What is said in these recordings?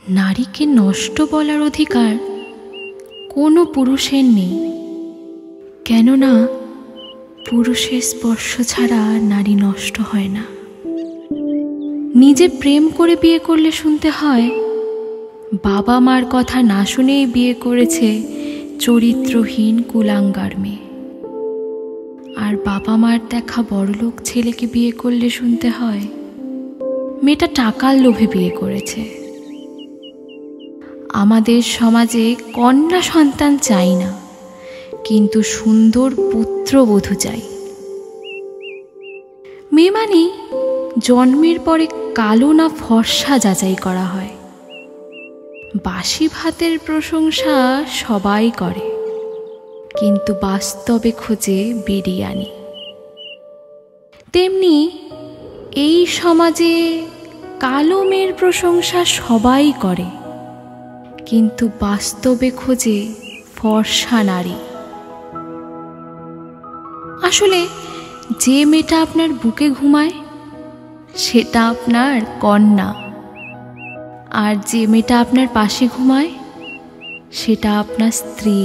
নারীকে নষ্ট বলার অধিকার কোনো পুরুষের নেই, কেননা পুরুষের স্পর্শ ছাড়া নারী নষ্ট হয় না। নিজে প্রেম করে বিয়ে করলে শুনতে হয় বাবা মার কথা না শুনেই বিয়ে করেছে চরিত্রহীন কুলাঙ্গার মেয়ে, আর বাবা মার দেখা বড়লোক ছেলেকে বিয়ে করলে শুনতে হয় মেয়েটা টাকার লোভে বিয়ে করেছে। আমাদের সমাজে কন্যা সন্তান চাই না, কিন্তু সুন্দর পুত্রবধূ চাই। মেয়ে মানে জন্মের পরে কালো না ফর্সা যাচাই করা হয়। বাসি ভাতের প্রশংসা সবাই করে, কিন্তু বাস্তবে খোঁজে বিরিয়ানি। তেমনি এই সমাজে কালো মেয়ের প্রশংসা সবাই করে, কিন্তু বাস্তবে খোঁজে ফর্সা নারী। আসলে যে মেয়েটা আপনার বুকে ঘুমায় সেটা আপনার কন্যা, আর যে মেয়েটা আপনার পাশে ঘুমায় সেটা আপনার স্ত্রী।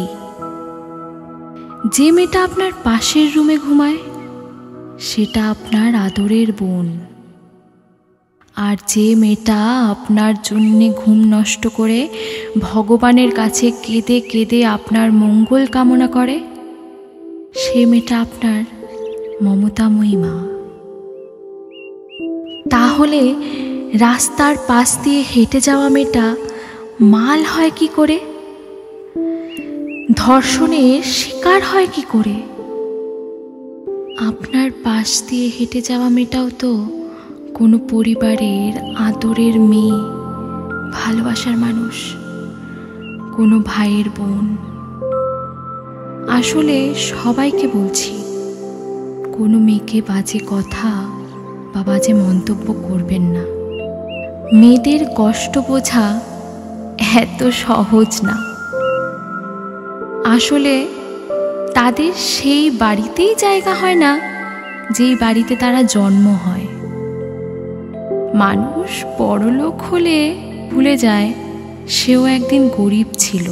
যে মেয়েটা আপনার পাশের রুমে ঘুমায় সেটা আপনার আদরের বোন, আর যে মেয়েটা আপনার জন্যে ঘুম নষ্ট করে ভগবানের কাছে কেঁদে কেঁদে আপনার মঙ্গল কামনা করে সে মেয়েটা আপনার মমতাময়ী মা। তাহলে রাস্তার পাশ দিয়ে হেঁটে যাওয়া মেয়েটা মাল হয় কি করে? ধর্ষণের শিকার হয় কি করে? আপনার পাশ দিয়ে হেঁটে যাওয়া মেয়েটাও তো কোনো পরিবারের আদরের মেয়ে, ভালোবাসার মানুষ, কোনো ভাইয়ের বোন। আসলে সবাইকে বলছি, কোনো মেয়েকে বাজে কথা বা বাজে মন্তব্য করবেন না। মেয়েদের কষ্ট বোঝা এত সহজ না। আসলে তাদের সেই বাড়িতেই জায়গা হয় না যেই বাড়িতে তারা জন্ম হয়। মানুষ বড়লোক হলে ভুলে যায় সেও একদিন গরিব ছিল,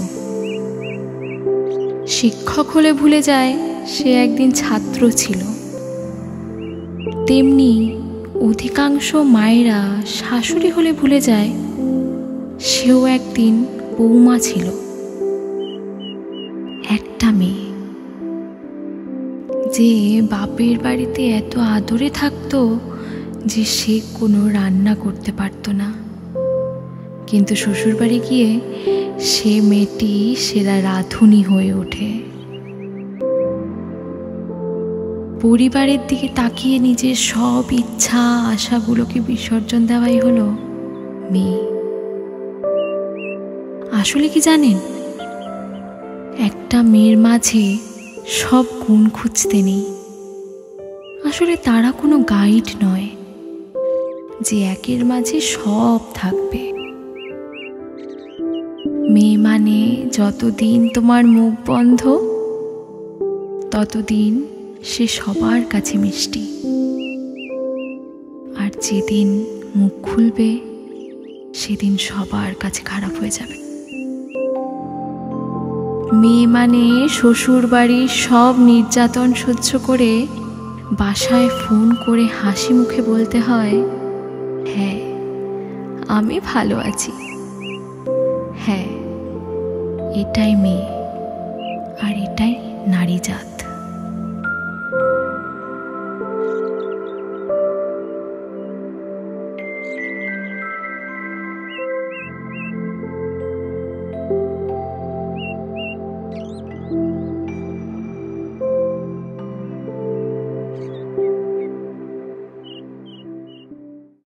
শিক্ষক হলে ভুলে যায় সে একদিন ছাত্র ছিল। তেমনি অধিকাংশ মায়েরা শাশুড়ি হলে ভুলে যায় সেও একদিন বৌমা ছিল। একটা মেয়ে যে বাপের বাড়িতে এত আদরে থাকতো যে সে কোনো রান্না করতে পারত না, কিন্তু শ্বশুর বাড়ি গিয়ে সে মেয়েটি সেরা রাঁধুনি হয়ে ওঠে। পরিবারের দিকে তাকিয়ে নিজের সব ইচ্ছা আশাগুলোকে বিসর্জন দেওয়াই হলো মেয়ে। আসলে কি জানেন, একটা মেয়ের মাঝে সব গুণ খুঁজতে নেই। আসলে তারা কোনো গাইড নয় যে একের মাঝে সব থাকবে। মেয়ে মানে যতদিন তোমার মুখ বন্ধ ততদিন সে সবার কাছে মিষ্টি, আর যেদিন মুখ খুলবে সেদিন সবার কাছে খারাপ হয়ে যাবে। মেয়ে মানে শ্বশুর বাড়ির সব নির্যাতন সহ্য করে বাসায় ফোন করে হাসি মুখে বলতে হয়, হ্যাঁ আমি ভালো আছি। হ্যাঁ, এটাই মেয়ে, আর এটাই নারী জাত।